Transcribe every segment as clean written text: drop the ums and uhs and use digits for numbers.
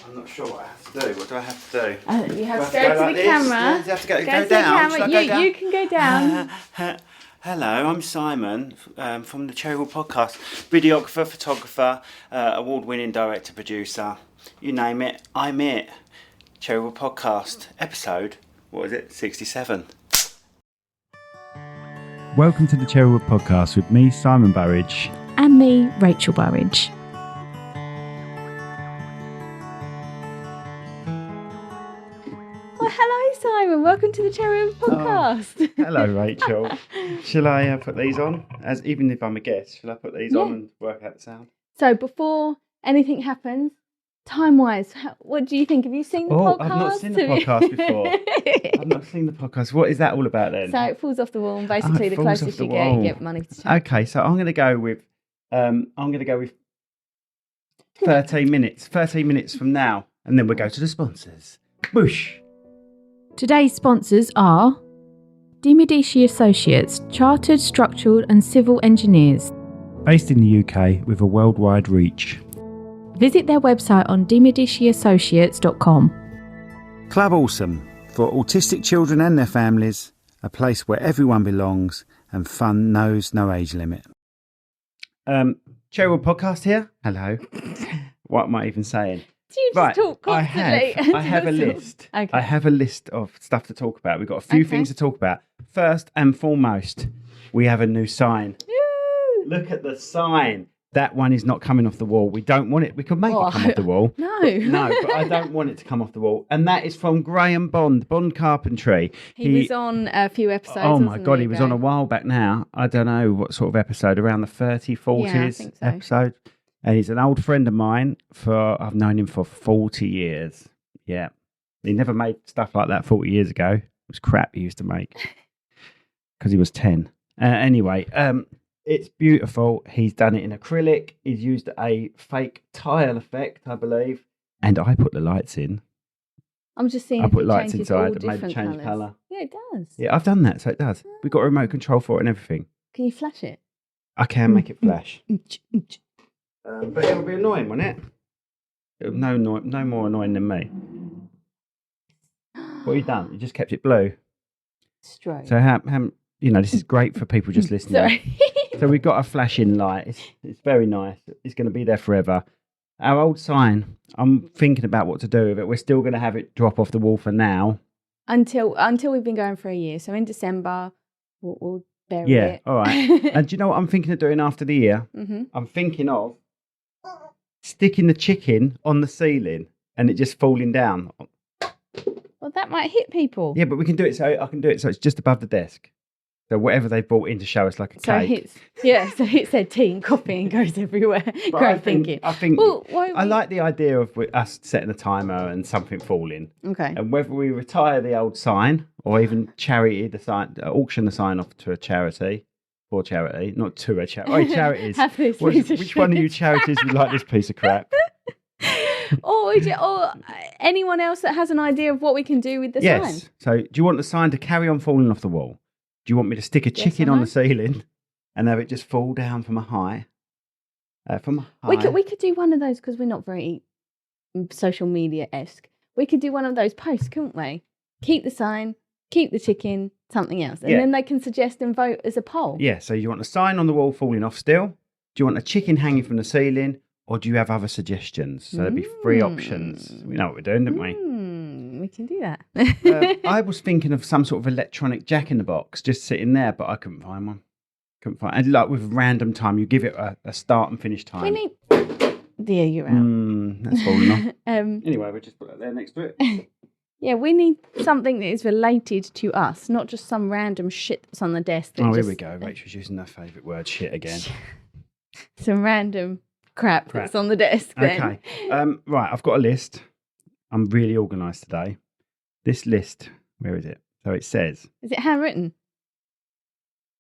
I'm not sure what I have to do. What do I have to do? You have to go to the camera. You have to go to down. The camera. You can go down. Hello, I'm Simon from the Cherrywood Podcast. Videographer, photographer, award-winning director, producer. You name it, I'm it. Cherrywood Podcast, episode, 67. Welcome to the Cherrywood Podcast with me, Simon Burridge. And me, Rachel Burridge. Well, hello, Simon. Welcome to the Cherrywood Podcast. Hello, Rachel. Shall I put these on? Even if I'm a guest, shall I put these on and work out the sound? So before anything happens, time-wise, what do you think? Have you seen the podcast? I've not seen the podcast before. I've not seen the podcast. What is that all about then? So it falls off the wall, and basically the closest you get money to change. Okay, so I'm going to go with 13 minutes. 13 minutes from now, and then we'll go to the sponsors. Boosh. Today's sponsors are DiMedici Associates, chartered structural and civil engineers. Based in the UK with a worldwide reach. Visit their website on dimediciassociates.com. Club Awesome, for autistic children and their families, a place where everyone belongs and fun knows no age limit. Cherrywood Podcast here. Hello. What am I even saying? Do you just talk constantly? I have a list. Okay. I have a list of stuff to talk about. We've got a few things to talk about. First and foremost, we have a new sign. Woo! Look at the sign. That one is not coming off the wall. We don't want it. We could make it come off the wall. No. But I don't want it to come off the wall. And that is from Graham Bond Carpentry. He was on a few episodes. Oh my God, he was on a while back now. I don't know what sort of episode, around the 30s, 40s I think so. episode. And he's an old friend of mine. I've known him for 40 years. Yeah. He never made stuff like that 40 years ago. It was crap he used to make because he was 10. Anyway, it's beautiful. He's done it in acrylic. He's used a fake tile effect, I believe. And I put the lights in. I'm just seeing. I put lights inside and made it change colour. Yeah, it does. Yeah, I've done that, so it does. We've got a remote control for it and everything. Can you flash it? I can make it flash. But it'll be annoying, won't it? It'll no more annoying than me. What have you done? You just kept it blue. Stroke. So this is great for people just listening. Sorry. So we've got a flashing light. It's very nice. It's going to be there forever. Our old sign, I'm thinking about what to do with it. We're still going to have it drop off the wall for now. Until we've been going for a year. So in December, we'll bury it. Yeah, all right. And do you know what I'm thinking of doing after the year? Mm-hmm. I'm thinking of sticking the chicken on the ceiling and it just falling down. Well, that might hit people. Yeah, but I can do it so it's just above the desk. So whatever they brought in to show us like a cake. So it said tea and coffee and goes everywhere. Great thinking. I think I like the idea of us setting a timer and something falling. Okay. And whether we retire the old sign or even auction the sign off to a charity. For charity, not to a charity. Oh, charities. Which one of you charities would like this piece of crap? or anyone else that has an idea of what we can do with the sign. Yes. So do you want the sign to carry on falling off the wall? Do you want me to stick a chicken on the ceiling and have it just fall down from a high? We could do one of those because we're not very social media-esque. We could do one of those posts, couldn't we? Keep the sign, keep the chicken, something else. And then they can suggest and vote as a poll. Yeah, so you want the sign on the wall falling off still? Do you want a chicken hanging from the ceiling? Or do you have other suggestions? So there'd be 3 options. We know what we're doing, don't we? We can do that. I was thinking of some sort of electronic jack-in-the-box just sitting there, but I couldn't find one. And like with random time, you give it a start and finish time. We need... Yeah, you're out. That's falling off. Anyway, we'll just put that there next to it. Yeah, we need something that is related to us, not just some random shit that's on the desk. Here we go. Rachel's using her favourite word, shit, again. Some random crap that's on the desk then. Okay. Right, I've got a list. I'm really organised today. This list, where is it? So it says... Is it handwritten?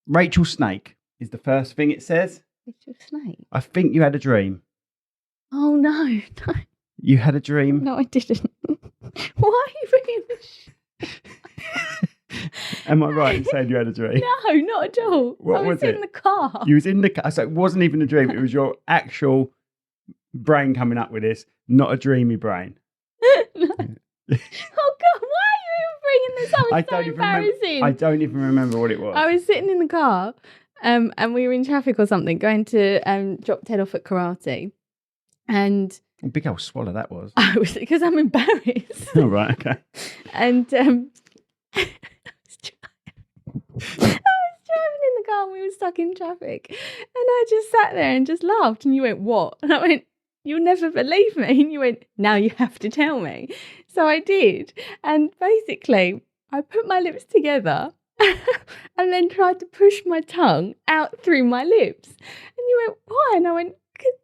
Rachel Snake is the first thing it says. Rachel Snake? I think you had a dream. Oh, no. You had a dream? No, I didn't. Why are you bringing this Am I right in saying you had a dream? No, not at all. What was in the car. You was in the car. So it wasn't even a dream. It was your actual brain coming up with this, not a dreamy brain. No. Oh God, why are you even bringing this up? It's so embarrassing. I don't even remember what it was. I was sitting in the car and we were in traffic or something, going to drop Ted off at karate. And a big old swallow that was. Because I'm embarrassed. Oh, right, okay. And I was driving in the car and we were stuck in traffic. And I just sat there and just laughed. And you went, what? And I went, you'll never believe me. And you went, now you have to tell me. So I did. And basically, I put my lips together and then tried to push my tongue out through my lips. And you went, why? And I went,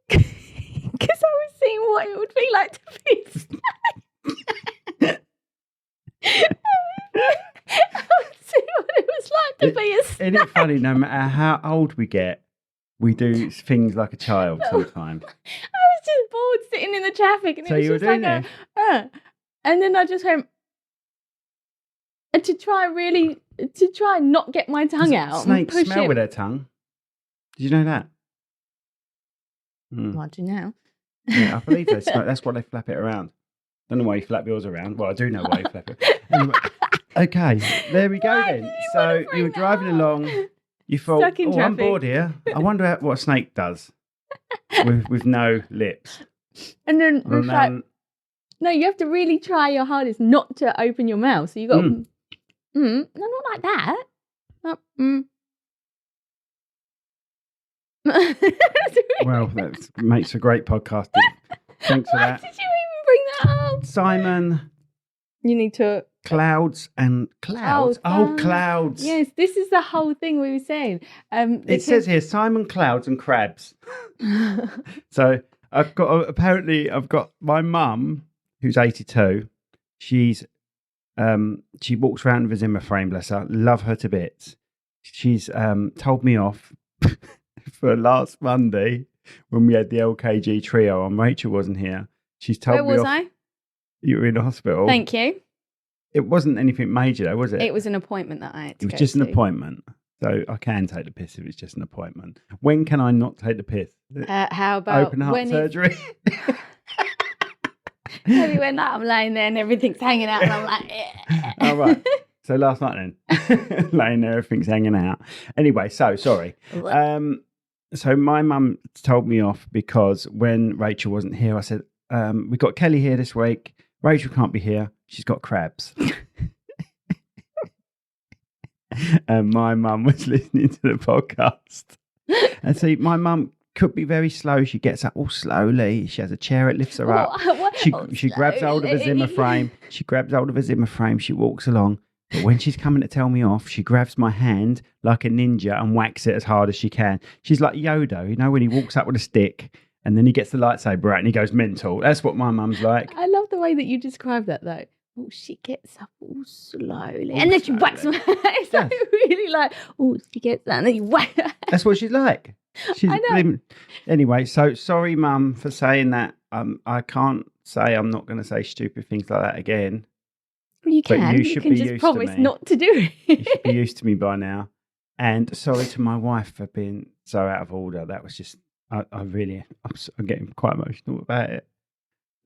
because I was seeing what it would be like to be I would see what it was like to be a snack. Isn't it funny, no matter how old we get, we do things like a child sometimes. I was just bored sitting in the traffic, and so it was you just were like doing and then I just went to try and not get my tongue out. Snakes and push smell it. with their tongue. Did you know that? Well, I do now. Yeah, I believe they smell. That's why they flap it around. Don't know why you flap yours around. Well, I do know why you flap it. Anyway, okay, there we go then. So you were driving along. You thought, I'm bored here. I wonder what a snake does with no lips. And then no, you have to really try your hardest not to open your mouth. So you got, no, not like that. Well, that makes a great podcast. Thanks for that. Why did you even bring that up? Simon. You need to... Clouds and clouds. Oh, clouds. Yes, this is the whole thing we were saying. It says here, Simon, clouds and crabs. So I've got my mum, who's 82. She walks around with a Zimmer frame, bless her. Love her to bits. She's told me off for last Monday when we had the LKG trio and Rachel wasn't here. She's told me off. Where was I? You were in the hospital. Thank you. It wasn't anything major though, was it? It was an appointment that I had to It was just an appointment. So I can take the piss if it's just an appointment. When can I not take the piss? How about open heart surgery? Maybe when I'm laying there and everything's hanging out and I'm like, All right. So last night then, laying there, everything's hanging out. Anyway, so sorry. So my mum told me off because when Rachel wasn't here, I said, we got Kelly here this week. Rachel can't be here. She's got crabs. And my mum was listening to the podcast. And see, my mum could be very slow. She gets up all slowly. She has a chair, it lifts her up. She grabs hold of a Zimmer frame. She walks along. But when she's coming to tell me off, she grabs my hand like a ninja and whacks it as hard as she can. She's like Yoda, you know, when he walks up with a stick and then he gets the lightsaber out and he goes mental. That's what my mum's like. I love the way that you describe that, though. Oh, she gets up all slowly. And then she whacks my hand. It's like really like, she gets that and then you whack her. That's what she's like. She's I know. Anyway, so sorry, Mum, for saying that. I can't say I'm not going to say stupid things like that again. You can. You can just promise not to do it. You should be used to me by now. And sorry to my wife for being so out of order. That was just, I'm getting quite emotional about it.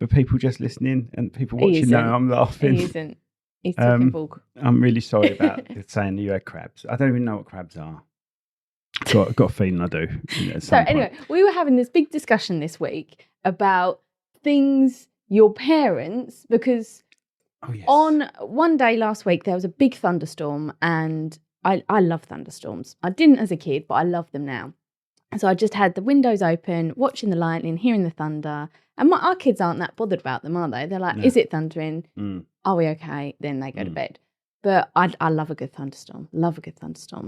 But people just listening and people watching know I'm laughing. He isn't. He's talking bulk. I'm really sorry about saying you had crabs. I don't even know what crabs are. So I've got a feeling I do. So anyway, we were having this big discussion this week about things your parents, because on one day last week there was a big thunderstorm, and I love thunderstorms. I didn't as a kid, but I love them now. So I just had the windows open, watching the lightning, hearing the thunder. And our kids aren't that bothered about them, are they? They're like, is it thundering? Are we okay? Then they go to bed. But I love a good thunderstorm.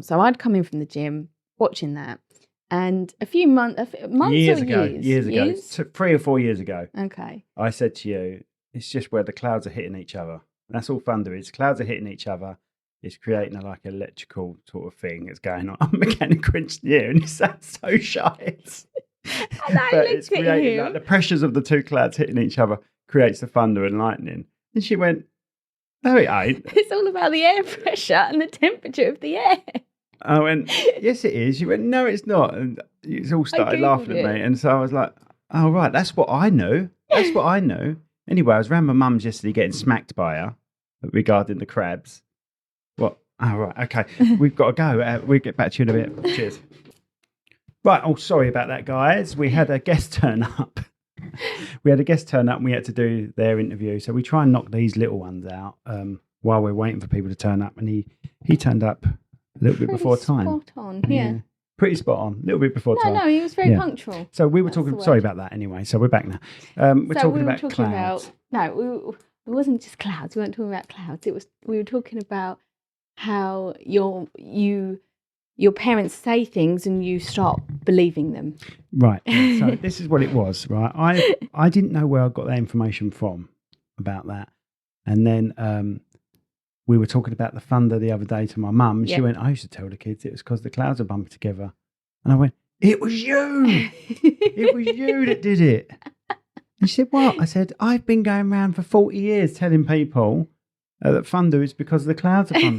So I'd come in from the gym, watching that. And a few months years or ago, years? 3 or 4 years ago. Okay. I said to you, it's just where the clouds are hitting each other. That's all thunder is. Clouds are hitting each other. It's creating like electrical sort of thing that's going on. I'm a mechanical engineer and it sounds so shite. But it's creating like the pressures of the two clouds hitting each other creates the thunder and lightning. And she went, no, it ain't. It's all about the air pressure and the temperature of the air. I went, yes, it is. She went, no, it's not. And it's all started laughing at me. And so I was like, oh, right, that's what I knew. Anyway, I was around my mum's yesterday getting smacked by her regarding the crabs. What? Oh, right. Okay. We've got to go. We'll get back to you in a bit. Cheers. Right. Oh, sorry about that, guys. We had a guest turn up. And we had to do their interview. So we try and knock these little ones out while we're waiting for people to turn up. And he turned up a little bit before time. Spot on, yeah. Pretty spot on. A little bit before time. No, he was very punctual. So we were talking... Sorry about that anyway. So we're back now. We're talking about clouds. It wasn't just clouds. We weren't talking about clouds. We were talking about how your parents say things and you start believing them. Right. So this is what it was, right? I didn't know where I got that information from about that. And then we were talking about the thunder the other day to my mum. And she went, I used to tell the kids it was because the clouds are bumping together. And I went, it was you. It was you that did it. And she said, what? I said, I've been going around for 40 years telling people that thunder is because the clouds are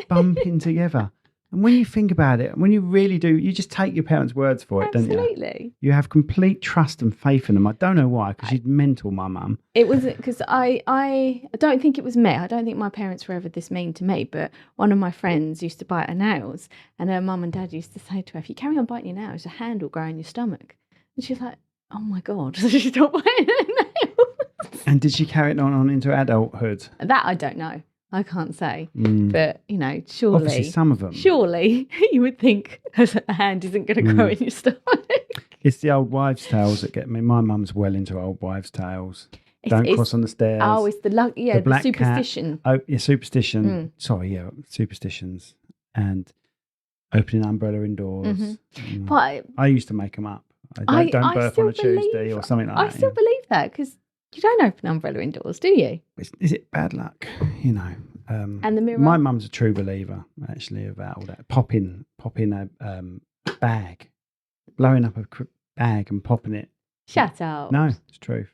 bumping together. And when you think about it, when you really do, you just take your parents' words for it, don't you? Absolutely. You have complete trust and faith in them. I don't know why, because she's mental, my mum. It was because I don't think it was me. I don't think my parents were ever this mean to me, but one of my friends used to bite her nails, and her mum and dad used to say to her, if you carry on biting your nails, a hand will grow in your stomach. And she's like, oh my God. So she stopped biting her nails. And did she carry it on into adulthood? That I don't know. I can't say, but surely, obviously some of them. Surely you would think a hand isn't going to grow in your stomach. It's the old wives' tales that get me. My mum's well into old wives' tales. Don't cross on the stairs. Oh, it's the superstition. Cat. Oh, yeah, superstition. Sorry, superstitions and opening an umbrella indoors. Mm-hmm. But I used to make them up. I don't birth on a Tuesday or something like that. I still believe that because. You don't open an umbrella indoors, do you? Is it bad luck? And the mirror? My mum's a true believer, actually, about all that. Popping a bag, blowing up a bag and popping it. Shut up. No, it's true.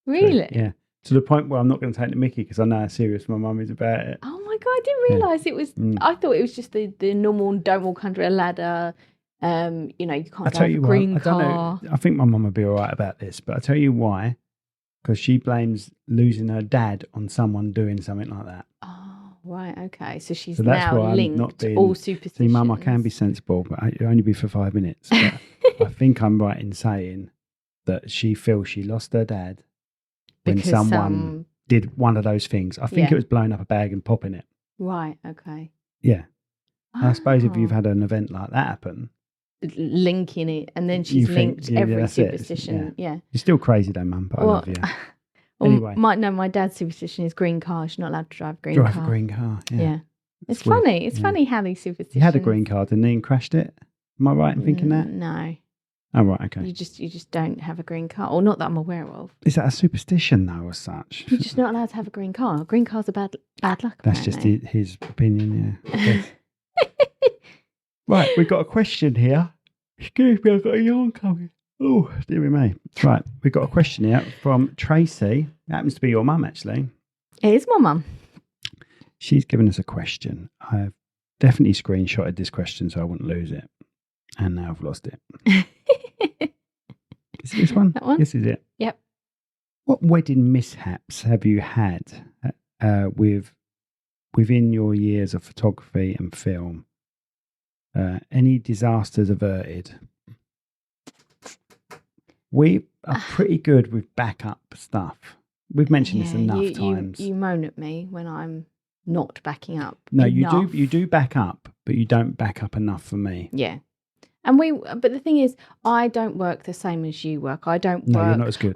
Really? True. Yeah. To the point where I'm not going to take the mickey because I know how serious my mum is about it. Oh my God, I didn't realise it was... I thought it was just the normal don't walk under a ladder. You can't drive a green car. I don't know. I think my mum would be all right about this, but I'll tell you why. Because she blames losing her dad on someone doing something like that. Oh, right, okay. So she's now linked all superstitions. See, Mum, I can be sensible, but it'll only be for 5 minutes. But I think I'm right in saying that she feels she lost her dad when someone did one of those things. I think it was blowing up a bag and popping it. Right, okay. Yeah. I suppose if you've had an event like that happen... linking it, and then she's linked every superstition. Yeah. You're still crazy though, Mum, but I love you. Anyway. My dad's superstition is green car. She's not allowed to drive a green car. Drive a green car, yeah. It's funny. It's funny how these superstitions... He had a green car, didn't he, and crashed it? Am I right in thinking that? No. Oh, right, okay. You just don't have a green car, or not that I'm aware of. Is that a superstition, though, as such? You're just not allowed to have a green car. Green car's a bad luck, That's apparently. just his opinion, yeah. Right, we've got a question here. Excuse me, I've got a yawn coming. Oh, dear me. Right, we've got a question here from Tracy. It happens to be your mum, actually. It is my mum. She's given us a question. I've definitely screenshotted this question so I wouldn't lose it. And now I've lost it. Is it this one? That one? This is it. Yep. What wedding mishaps have you had within your years of photography and film? Any disasters averted? We are pretty good with backup stuff. We've mentioned this enough times. You moan at me when I'm not backing up. No, enough. you do back up, but you don't back up enough for me. Yeah. But the thing is, I don't work the same as you work. I don't work. No, you're not as good.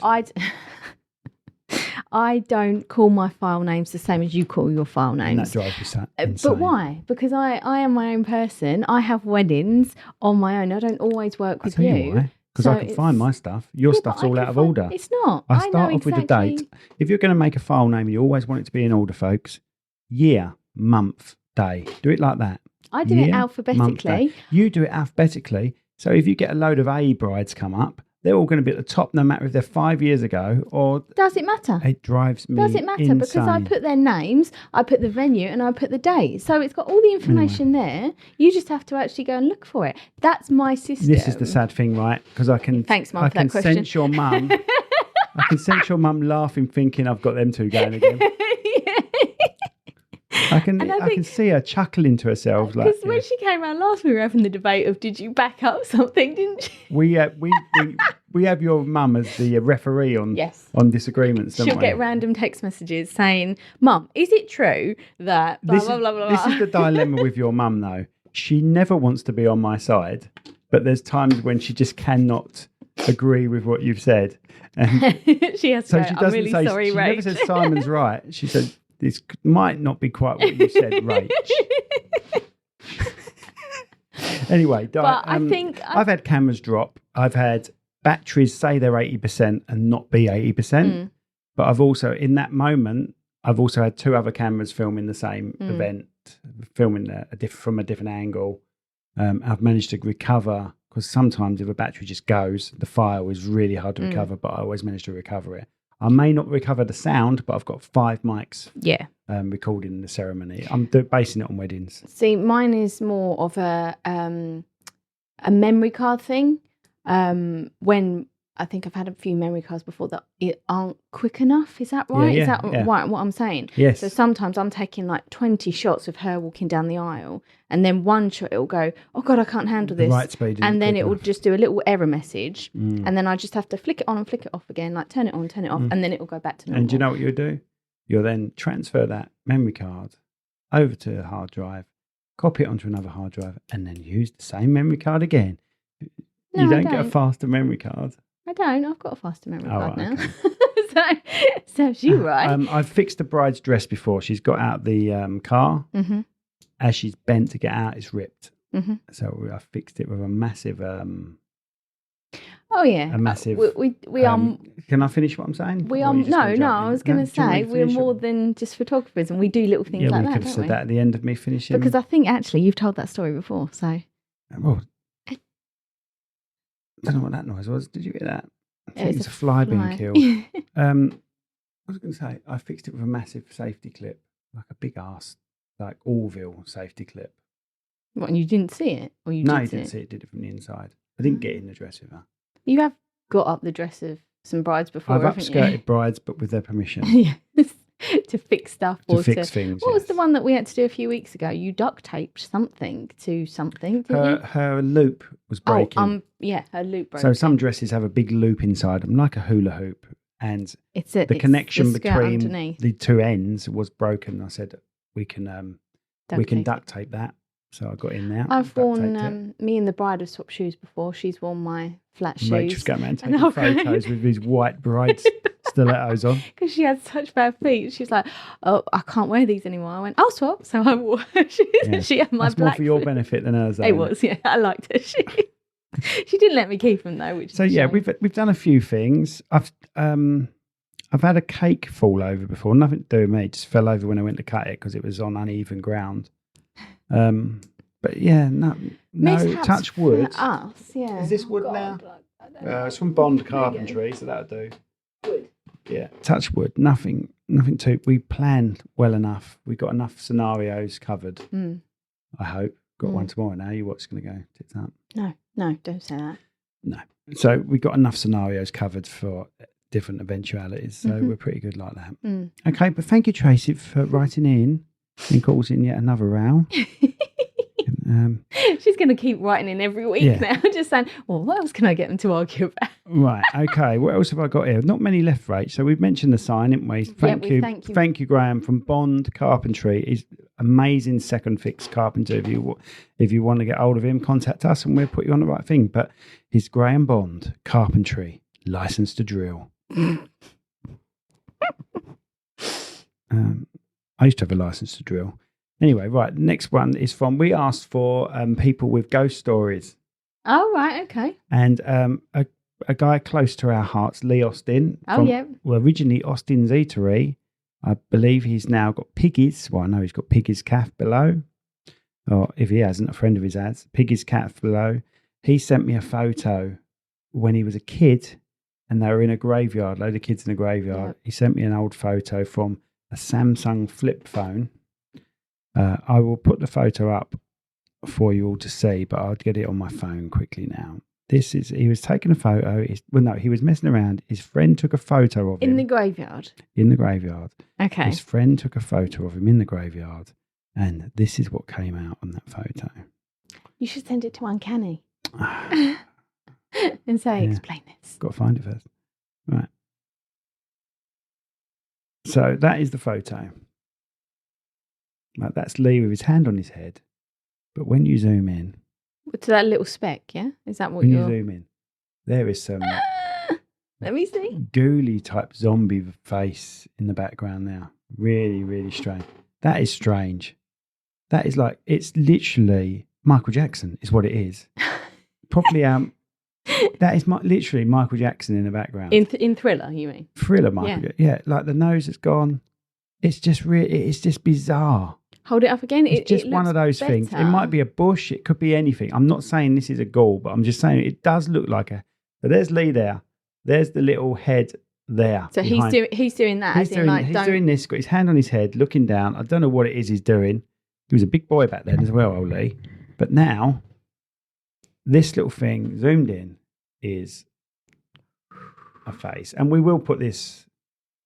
I don't call my file names the same as you call your file names. And that drives me insane. But why? Because I am my own person. I have weddings on my own. I don't always work with you. Because I can find my stuff. Your stuff's all out of order. It's not. I start off with the date. If you're going to make a file name, you always want it to be in order, folks. Year, month, day. Do it like that. I do it alphabetically. You do it alphabetically. So if you get a load of A brides come up, they're all going to be at the top, no matter if they're 5 years ago or... Does it matter? It drives me Does it matter? insane. Because I put their names, I put the venue, and I put the date. So it's got all the information there. You just have to actually go and look for it. That's my system. This is the sad thing, right? Because I can... Thanks, Mum, for that question. Sense your mum... I can sense your mum laughing, thinking I've got them two going again. I can see her chuckling to herself. Because when she came around last, we were having the debate of did you back up something, didn't you? We have your mum as the referee on disagreements. She'll get random text messages saying, "Mum, is it true that blah blah blah blah?" This is the dilemma with your mum, though. She never wants to be on my side, but there's times when she just cannot agree with what you've said. And she has to go, I'm really sorry, she Rach. never says Simon's right. She said, this might not be quite what you said, Rach. Anyway, I think I've had cameras drop. I've had batteries say they're 80% and not be 80%. But I've also, in that moment, I've also had two other cameras filming the same event, filming from a different angle. I've managed to recover, because sometimes if a battery just goes, the file is really hard to recover, but I always manage to recover it. I may not recover the sound, but I've got 5 mics recording the ceremony. I'm basing it on weddings. See, mine is more of a memory card thing. When I think I've had a few memory cards before that aren't quick enough. Is that right? Is that right, what I'm saying? Yes. So sometimes I'm taking like 20 shots of her walking down the aisle, and then one shot it'll go, oh God, I can't handle this. Right speed. And then it will just do a little error message, and then I just have to flick it on and flick it off again, like turn it on, turn it off, and then it will go back to normal. And do you know what you'll do? You'll then transfer that memory card over to a hard drive, copy it onto another hard drive, and then use the same memory card again. No, you don't get a faster memory card. I don't. I've got a faster memory card now. Okay. so she's right. I've fixed the bride's dress before. She's got out the car. Mm-hmm. As she's bent to get out, it's ripped. Mm-hmm. So I fixed it with a massive... oh, yeah. A massive... We are... Can I finish what I'm saying? We are... No, I was going to say we're more than just photographers, and we do little things like that, we could have said that at the end of me finishing. Because I think, actually, you've told that story before, so... Well... I don't know what that noise was. Did you hear that? I think it's a fly being killed. I was going to say, I fixed it with a massive safety clip, like a big ass, like Orville safety clip. What, and you didn't see it? Or you No, did you didn't see it. Did it from the inside. I didn't get in the dress with her. You have got up the dress of some brides before, I've haven't upskirted brides, but with their permission. Yes. To fix stuff. To fix things, What was the one that we had to do a few weeks ago? You duct taped something to something, didn't you? Her loop was breaking. Her loop broke. So some dresses have a big loop inside them, like a hula hoop. And the connection between the two ends was broken. I said, we can duct tape that. So I got in there. I've worn, me and the bride have swapped shoes before. She's worn my flat shoes. Rachel's going around taking photos with these white bride stilettos on. Because she had such bad feet. She's like, oh, I can't wear these anymore. I went, I'll swap. So I wore her shoes. Yeah. She had my That's black more for your benefit than hers. It was, yeah. I liked her. She didn't let me keep them though. Which we've done a few things. I've had a cake fall over before. Nothing to do with me. It just fell over when I went to cut it because it was on uneven ground. But yeah, no, touch wood. For us, yeah. Is this wood now? It's from Bond Carpentry, so that'll do. Wood. Yeah, touch wood. Nothing too. We planned well enough. We got enough scenarios covered. I hope. Got one tomorrow now. You what's going to go tits up? No, don't say that. No. So we got enough scenarios covered for different eventualities. So we're pretty good like that. Okay, but thank you, Tracy, for writing in and causing yet another row. She's going to keep writing in every week now, just saying, well, what else can I get them to argue about? Right, okay. What else have I got here? Not many left, Rach. So we've mentioned the sign, haven't we? Thank you, Graham, from Bond Carpentry. He's amazing second fix carpenter. If you want to get hold of him, contact us and we'll put you on the right thing. But he's Graham Bond Carpentry, licensed to drill. I used to have a license to drill. Anyway, right, next one is we asked for people with ghost stories. Oh, right, okay. And a guy close to our hearts, Lee Austin. Well, originally Austin's Eatery. I believe he's now got Piggy's. Well, I know he's got Piggy's Cafe below. Or if he hasn't, a friend of his has. Piggy's Cafe below. He sent me a photo when he was a kid and they were in a graveyard, load of kids in a graveyard. Yep. He sent me an old photo from a Samsung flip phone. I will put the photo up for you all to see, but I'll get it on my phone quickly now. he was taking a photo. He was messing around. His friend took a photo of him. In the graveyard? In the graveyard. Okay. His friend took a photo of him in the graveyard, and this is what came out on that photo. You should send it to Uncanny. And say, explain this. Got to find it first. Right. So that is the photo. Like, that's Lee with his hand on his head. But when you zoom in... To that little speck, yeah? Is that what you zoom in, there is some... Let me see. Ghouly type zombie face in the background now. Really, really strange. That is strange. That is like... It's literally Michael Jackson is what it is. Probably... that is literally Michael Jackson in the background. In Thriller, you mean? Thriller Michael Jackson. Yeah, like the nose is gone. It's just it's just bizarre. Hold it up again. It's just one of those things. It might be a bush. It could be anything. I'm not saying this is a ghoul, but I'm just saying it does look like a... So there's Lee there. There's the little head there. So he's doing that. He's doing this, got his hand on his head, looking down. I don't know what it is he's doing. He was a big boy back then as well, old Lee. But now... This little thing zoomed in is a face. And we will probably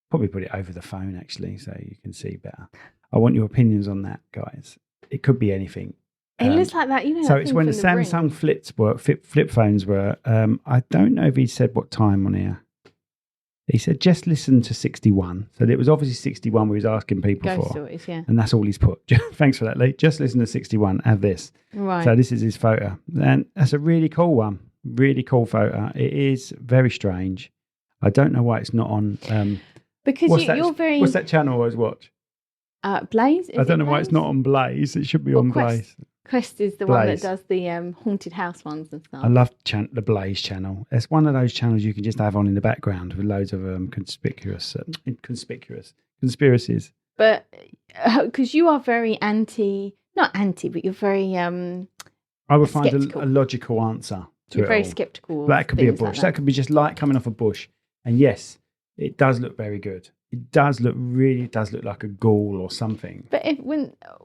put it over the phone actually, so you can see better. I want your opinions on that, guys. It could be anything. It looks like that, you know. So it's when the Samsung flip phones were, I don't know if he said what time on here. He said, just listen to 61. So it was obviously 61 we was asking people Ghost for. Stories, yeah. And that's all he's put. Thanks for that, Lee. Just listen to 61. Have this. Right. So this is his photo. And that's a really cool one. Really cool photo. It is very strange. I don't know why it's not on... because you're very... What's that channel I always watch? Blaze? I don't know why it's not on Blaze. It should be on Blaze. Quest is the one that does the haunted house ones and stuff. I love the Blaze channel. It's one of those channels you can just have on in the background with loads of conspicuous conspiracies. But because you are very not anti, but you're very I would find a logical answer to you're it very all. skeptical. That could be a bush. That could be just light coming off a bush. And yes, it does look very good. It does look like a ghoul or something. But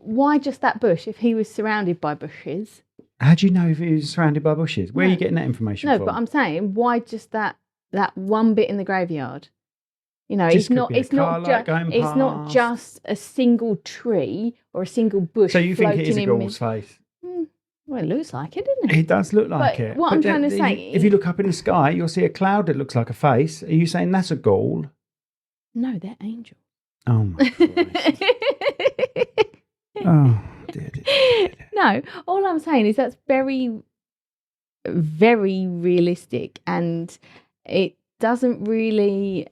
why just that bush if he was surrounded by bushes? How do you know if he was surrounded by bushes? Where are you getting that information from? No, but I'm saying, why just that one bit in the graveyard? You know, it's not just a single tree or a single bush. So you think it is a ghoul's face? Well, it looks like it, doesn't it? It does look like it. What I'm trying to say... If you look up in the sky, you'll see a cloud that looks like a face. Are you saying that's a ghoul? No, they're angels. Oh, my Christ. Oh, dear. No, all I'm saying is that's very, very realistic, and it doesn't really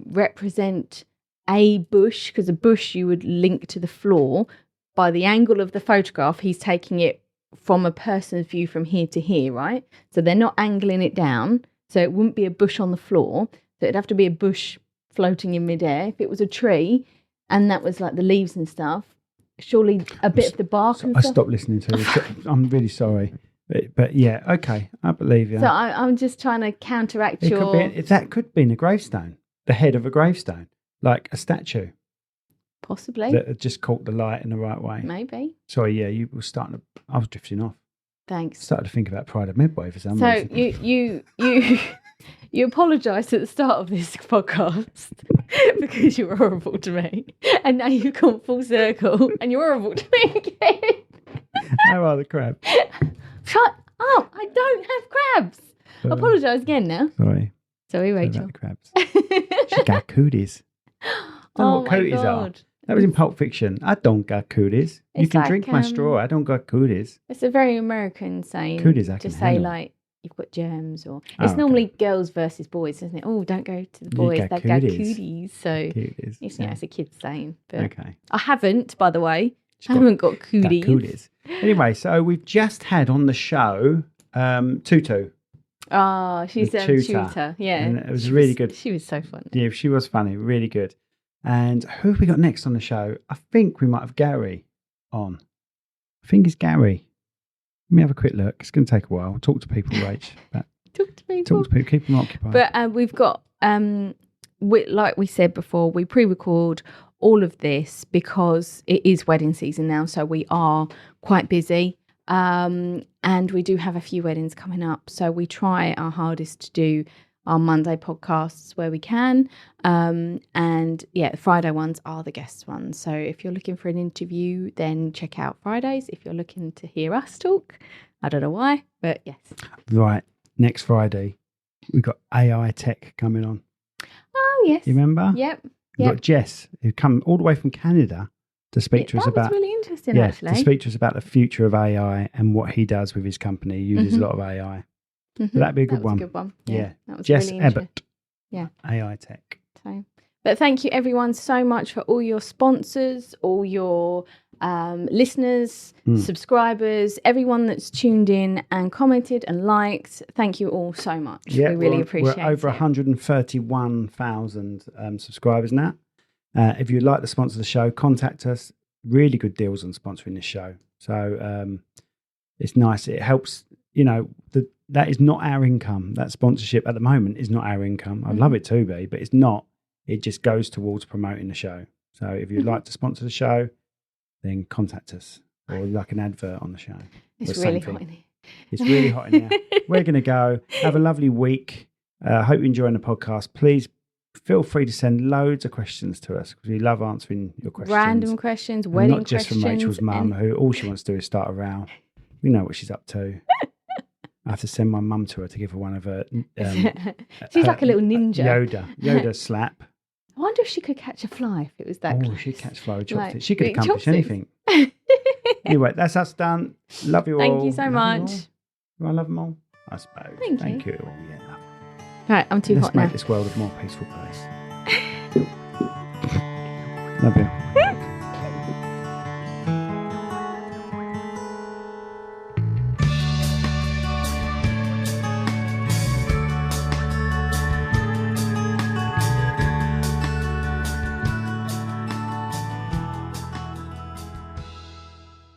represent a bush, because a bush you would link to the floor. By the angle of the photograph, he's taking it from a person's view from here to here, right? So they're not angling it down, so it wouldn't be a bush on the floor. So it'd have to be a bush floating in midair. If it was a tree and that was like the leaves and stuff, surely a bit of the bark and I stuff. stopped listening to you. I'm really sorry. But yeah, okay, I believe you. So I'm just trying to counteract that could be in a gravestone, the head of a gravestone, like a statue. Possibly. That just caught the light in the right way. Maybe. Sorry, yeah, you were I was drifting off. Thanks. Started to think about Pride of Midway for some reason. So you apologised at the start of this podcast because you were horrible to me. And now you've come full circle and you're horrible to me again. How are the crabs? Shut up. I don't have crabs. Apologise again now. Sorry, Rachel. About the crabs. She got cooties. Don't know what cooties are. That was in Pulp Fiction. I don't got cooties. You can drink my straw. I don't got cooties. It's a very American saying. Cooties, I can say handle. Like you've got germs, or it's normally girls versus boys, isn't it? Oh, don't go to the boys. They've got cooties. So cooties. It's a kid's saying. But okay. I haven't, by the way. I haven't got cooties. Anyway, so we've just had on the show Tutu. Oh, she's a tutor. Yeah. And it was really good. She was so fun. Yeah, she was funny. Really good. And who have we got next on the show? I think we might have Gary on. I think it's Gary. Let me have a quick look. It's going to take a while. Talk to people, Rach. Talk to people. Keep them occupied. But we've got, like we said before, we pre-record all of this because it is wedding season now. So we are quite busy. And we do have a few weddings coming up. So we try our hardest to do our Monday podcasts where we can. And yeah, the Friday ones are the guest ones. So if you're looking for an interview, then check out Fridays. If you're looking to hear us talk, I don't know why, but yes. Right. Next Friday, we've got AI Tech coming on. Oh, yes. You remember? Yep. We've got Jess, who come all the way from Canada to speak to us about... That was really interesting, actually. To speak to us about the future of AI and what he does with his company. He uses a lot of AI. So that'd be a good one. That was a good one. Yeah. That was Jess really Ebbett. Yeah. AI Tech. So, but thank you, everyone, so much for all your sponsors, all your listeners, subscribers, everyone that's tuned in and commented and liked. Thank you all so much. Yeah, we really appreciate it. We're over 131,000 subscribers now. If you'd like to sponsor the show, contact us. Really good deals on sponsoring this show. So it's nice. It helps, that is not our income. That sponsorship at the moment is not our income. I'd love it to be, but it's not. It just goes towards promoting the show. So if you'd like to sponsor the show, then contact us, or like an advert on the show. It's really hot in here. It's really hot in here. We're going to go. Have a lovely week. Hope you're enjoying the podcast. Please feel free to send loads of questions to us because we love answering your questions. Random questions, wedding questions. Not just from Rachel's mum, who all she wants to do is start a row. We know what she's up to. I have to send my mum to her to give her one of her... she's like a little ninja. Yoda slap. I wonder if she could catch a fly if it was that close. She'd catch fly with chopsticks. She could accomplish anything. Anyway, that's us done. Love you all. Thank you so much. Do I love them all? I suppose. Thank you all. Yeah. Right, I'm too hot now. Let's make this world a more peaceful place. Love you.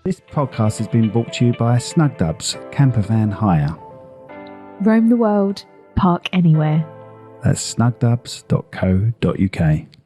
This podcast has been brought to you by Snugdubs Camper Van Hire. Roam the world, park anywhere. That's snugdubs.co.uk.